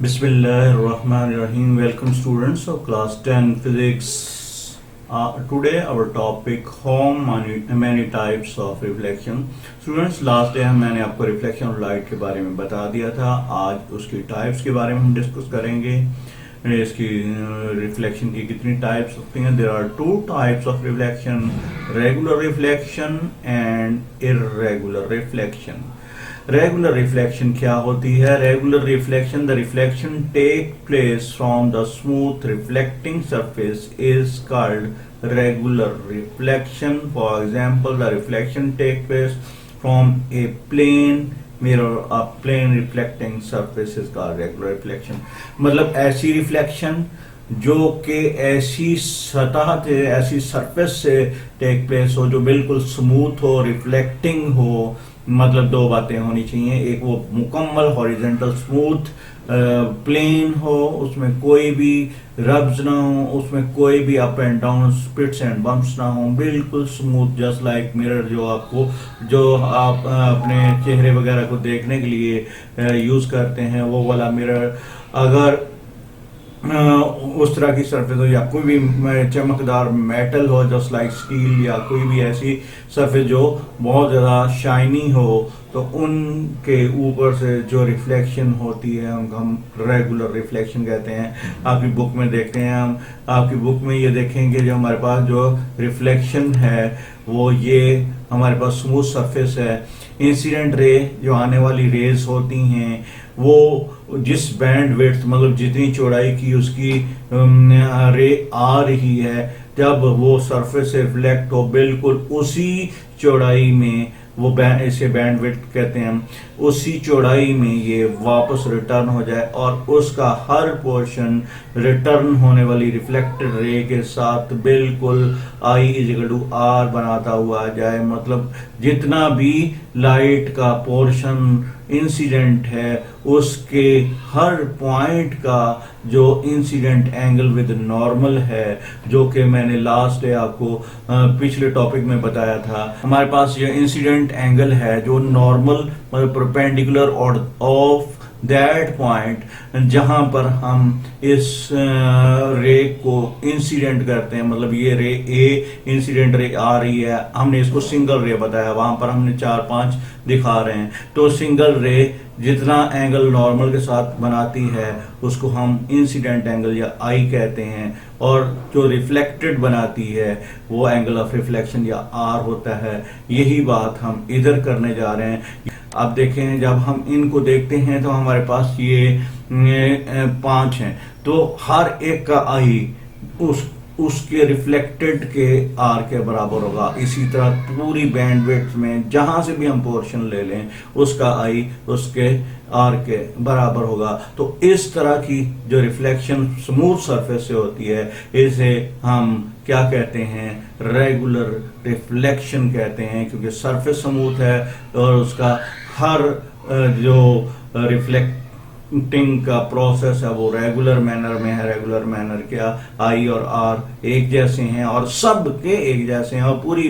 Bismillahirrahmanirrahim. Welcome students of class 10 physics. Today our topic many types of reflection. Students last day मैंने आपको reflection और light के बारे में बता दिया था. आज उसकी types के बारे में हम discuss करेंगे. इसकी रिफ्लेक्शन की कितनी टाइप्स होती हैं. There are two types of reflection, regular reflection and irregular reflection. Regular reflection क्या होती है? Regular reflection, the reflection take place from the smooth reflecting surface is called regular reflection. For example, the reflection take place from a plane mirror, a plane reflecting surface is called regular reflection. मतलब ऐसी reflection जो कि ऐसी सतह से, ऐसी surface से take place हो जो बिल्कुल स्मूथ हो, रिफ्लेक्टिंग हो. मतलब दो बातें होनी चाहिए. एक वो मुकम्मल हॉरिजॉन्टल स्मूथ प्लेन हो, उसमें कोई भी रब्स ना हो, उसमें कोई भी up and down spits and bumps ना हो, बिल्कुल स्मूथ जस्ट लाइक मिरर जो आप अपने चेहरे वगैरह को देखने के लिए यूज करते हैं, वो वाला मिरर. अगर उस तरह की सरफेस हो या कोई भी चमकदार मेटल हो जस्ट लाइक स्टील, या कोई भी ऐसी सरफेस जो बहुत ज़्यादा शाइनी हो, तो उनके ऊपर से जो रिफ्लेक्शन होती है उनको हम रेगुलर रिफ्लेक्शन कहते हैं. आपकी बुक में देखते हैं हम, आपकी बुक में ये देखेंगे जो हमारे पास जो रिफ्लेक्शन है वो ये हमारे पास स्मूथ सरफेस है. इंसिडेंट रे जो आने वाली रेज होती हैं वो जिस बैंड विड्थ मतलब जितनी चौड़ाई की उसकी रे आ रही है, जब वो सरफेस से रिफ्लेक्ट हो बिल्कुल उसी चौड़ाई में, वो इसे बैंड विड्थ कहते हैं हम, उसी चौड़ाई में ये वापस रिटर्न हो जाए और उसका हर पोर्शन रिटर्न होने वाली रिफ्लेक्टेड रे के साथ बिल्कुल I=R बनाता हुआ आ जाए. मतलब जितना भी लाइट का पोर्शन इंसिडेंट है उसके हर पॉइंट का जो इंसिडेंट एंगल विद नॉर्मल है, जो कि मैंने लास्ट डे आपको पिछले टॉपिक में बताया था. हमारे पास ये इंसिडेंट एंगल है जो नॉर्मल मतलब परपेंडिकुलर ऑफ दैट पॉइंट जहां पर हम इस रे को इंसिडेंट करते हैं. मतलब ये रे ए इंसिडेंट रे आ रही है, हमने इसको सिंगल रे बताया, वहां पर हमने 4-5 दिखा रहे हैं. तो सिंगल रे जितना एंगल नॉर्मल के साथ बनाती है उसको हम इंसिडेंट एंगल या आई कहते हैं, और जो रिफ्लेक्टेड बनाती है वो एंगल ऑफ रिफ्लेक्शन या आर होता है. यही बात हम इधर करने जा रहे हैं. आप देखें, जब हम इनको देखते हैं तो हमारे पास ये 5 हैं, तो हर एक का आई उसके रिफ्लेक्टेड के आर के बराबर होगा. इसी तरह पूरी बैंडविड्थ में जहां से भी हम पोर्शन ले लें उसका आई उसके आर के बराबर होगा. तो इस तरह की जो रिफ्लेक्शन स्मूथ सरफेस से होती है इसे हम क्या कहते हैं? रेगुलर रिफ्लेक्शन कहते हैं, क्योंकि सरफेस स्मूथ है और उसका हर जो रिफ्लेक्टिंग का प्रोसेस है वो रेगुलर मैनर में है. रेगुलर मैनर क्या, आई और आर एक जैसे हैं और सब के एक जैसे हैं, और पूरी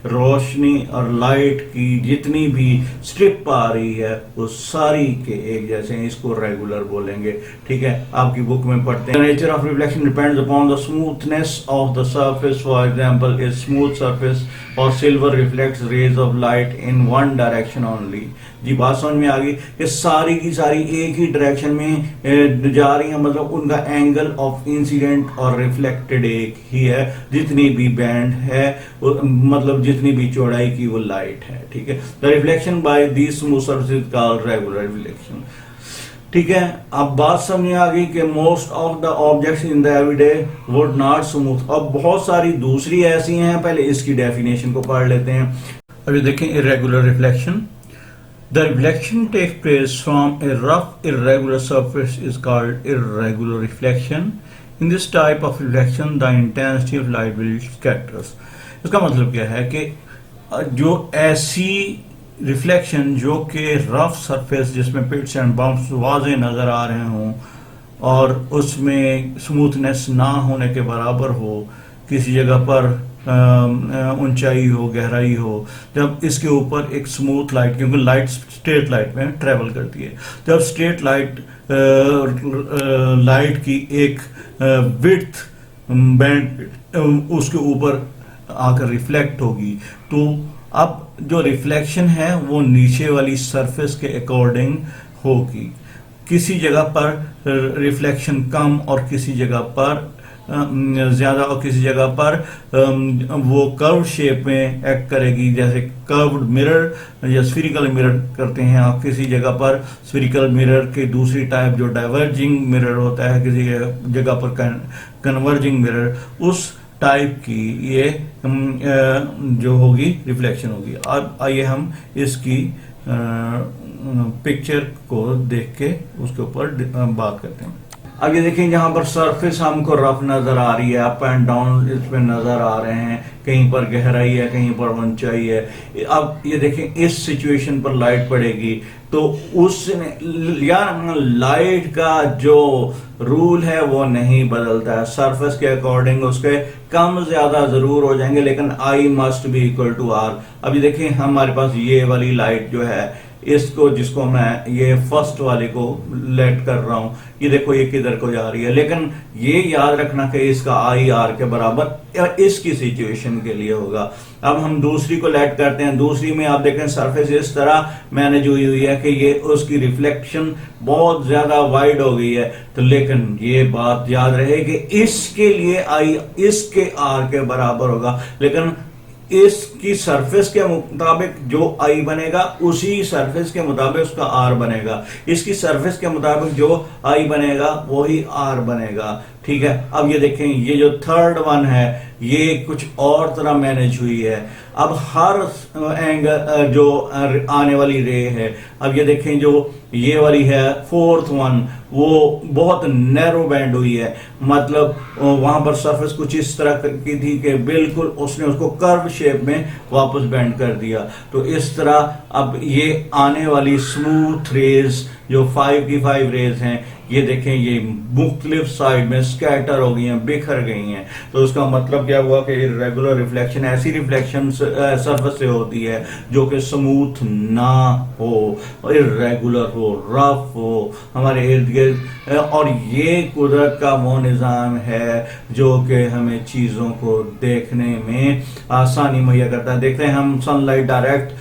रोशनी और लाइट की जितनी भी स्ट्रिप आ रही है वो सारी के एक जैसे हैं. इसको रेगुलर बोलेंगे. ठीक है, आपकी बुक में पढ़ते हैं. Nature of reflection depends upon the smoothness of the surface. For example, a smooth surface और silver reflects rays of light in one direction only. जी बात समझ में आ गई कि सारी की सारी एक ही डायरेक्शन में जा रही है, मतलब उनका एंगल ऑफ इंसिडेंट और रिफ्लेक्टेड एक ही है. जितनी भी बैंड है मतलब जितनी भी चौड़ाई की वो लाइट है. ठीक है, the reflection by these smooth surfaces called regular reflection. ठीक है, अब बात समझ आ गई कि most of the objects in the everyday would not smooth. अब बहुत सारी दूसरी ऐसी हैं, पहले इसकी डेफिनेशन को पढ़ लेते हैं. अभी देखें, irregular reflection. The reflection takes place from a rough, irregular surface is called irregular reflection. In this type of reflection, the intensity of light will scatter. इसका मतलब क्या है कि जो ऐसी रिफ्लेक्शन जो कि रफ सरफेस जिसमें पिट्स एंड बम्प्स वाज़े नज़र आ रहे हों और उसमें स्मूथनेस ना होने के बराबर हो, किसी जगह पर ऊंचाई हो, गहराई हो, जब इसके ऊपर एक स्मूथ लाइट, क्योंकि लाइट स्ट्रेट लाइट में ट्रेवल करती है, जब स्ट्रेट लाइट की एक विड्थ बैंड उसके ऊपर आकर रिफ्लेक्ट होगी, तो अब जो रिफ्लेक्शन है वो नीचे वाली सरफेस के अकॉर्डिंग होगी। किसी जगह पर रिफ्लेक्शन कम और किसी जगह पर ज़्यादा और किसी जगह पर वो कर्व शेप में एक्ट करेगी, जैसे कर्व्ड मिरर या स्फीरिकल मिरर करते हैं आप। किसी जगह पर स्फीरिकल मिरर की दूसरी टाइप जो डाइवर्जिंग मिरर होता है, किसी जगह पर कन्वर्जिंग मिरर, उस टाइप की ये जो होगी रिफ्लेक्शन होगी। अब आइए हम इसकी पिक्चर को देख के उसके ऊपर बात करते हैं। अब ये देखें, जहां पर सरफेस हमको रफ नजर आ रही है, अप एंड डाउन इसमें नजर आ रहे हैं, कहीं पर गहराई है, कहीं पर ऊंचाई है। अब ये देखें, इस सिचुएशन पर लाइट पड़ेगी तो उस यार लाइट का जो रूल है वो नहीं बदलता है। सरफेस के अकॉर्डिंग उसके कम ज्यादा जरूर हो जाएंगे, लेकिन i must be equal to r. अभी देखें, हमारे पास ये वाली लाइट जो है, इसको जिसको मैं ये फर्स्ट वाले को लेट कर रहा हूं, ये देखो ये किधर को जा रही है, लेकिन ये याद रखना कि इसका आई आर के बराबर इसकी सिचुएशन के लिए होगा। अब हम दूसरी को लेट करते हैं। दूसरी में आप देखें सरफेस इस तरह मैनेज हुई है कि ये उसकी रिफ्लेक्शन बहुत ज्यादा वाइड हो गई है, तो लेकिन ये बात याद रहे कि इसके लिए आई इसके आर के बराबर होगा, लेकिन इसकी सरफेस के मुताबिक जो आई बनेगा उसी सरफेस के मुताबिक उसका आर बनेगा। इसकी सरफेस के मुताबिक जो आई बनेगा वही आर बनेगा। ठीक है, अब ये देखें, ये जो थर्ड वन है ये कुछ और तरह मैनेज हुई है। अब हर एंगल जो आने वाली रे है, अब ये देखें जो ये वाली है फोर्थ वन, वो बहुत नैरो बैंड हुई है, मतलब वहां पर सरफेस कुछ इस तरह की थी कि बिल्कुल उसने उसको कर्व शेप में वापस बैंड कर दिया। तो इस तरह अब ये आने वाली स्मूथ रेज जो 5 की 5 रेज हैं, ये देखें ये मुख्तलिफ साइड में स्कैटर हो गई हैं, बिखर गई हैं। तो उसका मतलब क्या हुआ कि रेगुलर रिफ्लेक्शन ऐसी रिफ्लेक्शन सरफेस से होती है जो कि स्मूथ ना हो, इर्रेगुलर हो, रफ हो हमारे इर्द गिर्द। और ये कुदरत का वो निज़ाम है जो कि हमें चीज़ों को देखने में आसानी मुहैया करता है। देखते हैं हम सनलाइट डायरेक्ट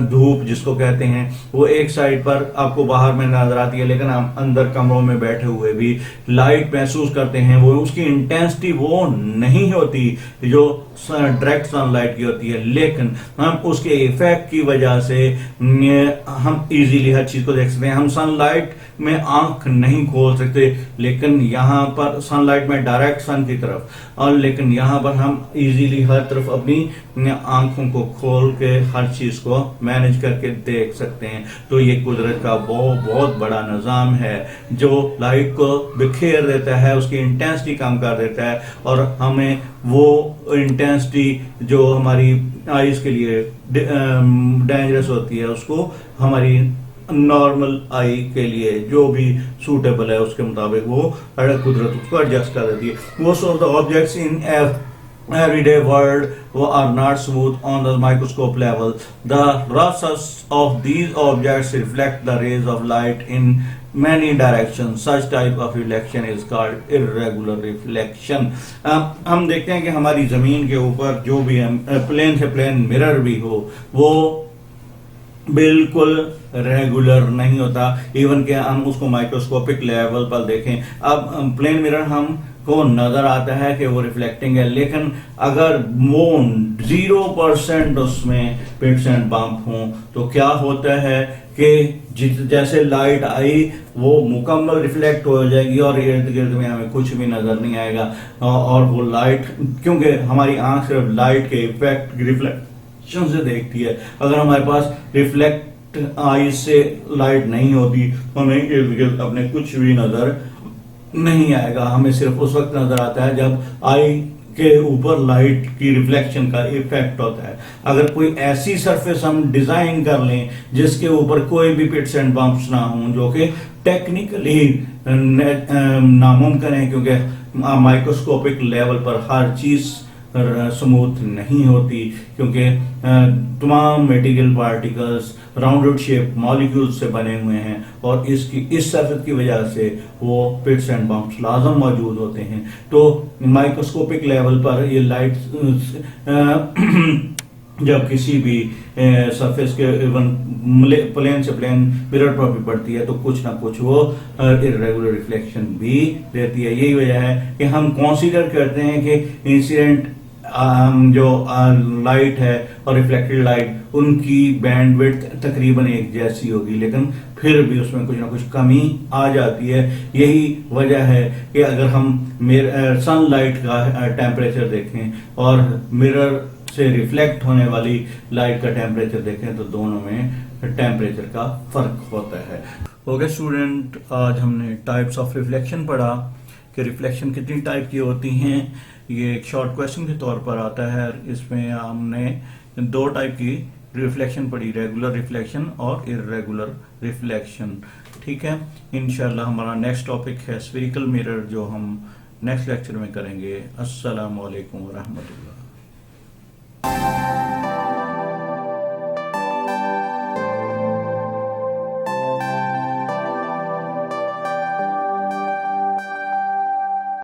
धूप जिसको कहते हैं, वो एक साइड पर आपको बाहर में नजर आती है, लेकिन हम अंदर कमरों में बैठे हुए भी लाइट महसूस करते हैं। वो उसकी इंटेंसिटी वो नहीं होती जो डायरेक्ट सनलाइट की होती है, लेकिन हम उसके इफेक्ट की वजह से हम इजीली हर चीज को देख सकते हैं। हम सनलाइट में आंख नहीं खोल सकते, लेकिन यहाँ पर सनलाइट में डायरेक्ट सन की तरफ, और लेकिन यहाँ पर हम इजीली हर तरफ अपनी आंखों को खोल के हर चीज को मैनेज करके देख सकते हैं। तो ये कुदरत का बहुत बड़ा निज़ाम है जो लाइट को बिखेर देता है, उसकी इंटेंसिटी कम कर देता है, और हमें वो इंटेंसिटी जो हमारी आईज के लिए डेंजरस होती है उसको हमारी नॉर्मल आई के लिए जो भी सूटेबल है उसके मुताबिक वो कुदरत उसको एडजस्ट कर देती है। Most of the objects in everyday world are not smooth on the microscope level. The surface of these objects reflect the rays of light in many directions. Such type of reflection is called irregular reflection. हम देखते हैं कि हमारी जमीन के ऊपर जो भी प्लेन से प्लेन मिरर भी हो वो बिल्कुल रेगुलर नहीं होता, इवन कि हम उसको माइक्रोस्कोपिक लेवल पर देखें। अब प्लेन मिरर हम को नजर आता है कि वो रिफ्लेक्टिंग है, लेकिन अगर वो 0% उसमें पिट्स एंड बम्प हों तो क्या होता है कि जैसे लाइट आई वो मुकम्मल रिफ्लेक्ट हो जाएगी और इर्द गिर्द में हमें कुछ भी नजर नहीं आएगा। और वो लाइट, क्योंकि हमारी आंख सिर्फ लाइट के इफेक्ट रिफ्लेक्शन से देखती है, अगर हमारे पास रिफ्लेक्ट आई से लाइट नहीं होती तो हमें इर्द गिर्द अपने कुछ भी नजर नहीं आएगा। हमें सिर्फ उस वक्त नजर आता है जब आई के ऊपर लाइट की रिफ्लेक्शन का इफेक्ट होता है। अगर कोई ऐसी सरफेस हम डिजाइन कर लें जिसके ऊपर कोई भी पिट्स एंड बम्प्स ना हों, जो कि टेक्निकली नामुमकिन है क्योंकि माइक्रोस्कोपिक लेवल पर हर चीज स्मूथ नहीं होती, क्योंकि तमाम material particles rounded shape molecules से बने हुए हैं और इस सरफेस की वजह से वो पिट्स एंड बम्प्स लाजम मौजूद होते हैं। तो माइक्रोस्कोपिक लेवल पर ये लाइट जब किसी भी सरफेस के इवन प्लेन से प्लेन मिरर पर भी पड़ती है तो कुछ ना कुछ वो इरेगुलर रिफ्लेक्शन भी देती है। यही वजह है कि हम कंसीडर करते हैं कि इंसिडेंट जो लाइट है और रिफ्लेक्टेड लाइट उनकी बैंडविड्थ तकरीबन एक जैसी होगी, लेकिन फिर भी उसमें कुछ ना कुछ कमी आ जाती है। यही वजह है कि अगर हम सनलाइट का टेम्परेचर देखें और मिरर से रिफ्लेक्ट होने वाली लाइट का टेम्परेचर देखें तो दोनों में टेम्परेचर का फर्क होता है। ओके स्टूडेंट, आज हमने टाइप्स ऑफ रिफ्लेक्शन पढ़ा कि रिफ्लेक्शन कितनी टाइप की होती हैं। ये एक शॉर्ट क्वेश्चन के तौर पर आता है। इसमें हमने दो टाइप की रिफ्लेक्शन पढ़ी, रेगुलर रिफ्लेक्शन और इर्रेगुलर रिफ्लेक्शन। ठीक है, इंशाल्लाह हमारा नेक्स्ट टॉपिक है स्फेरिकल मिरर, जो हम नेक्स्ट लेक्चर में करेंगे। अस्सलाम वालेकुम रहमतुल्लाह।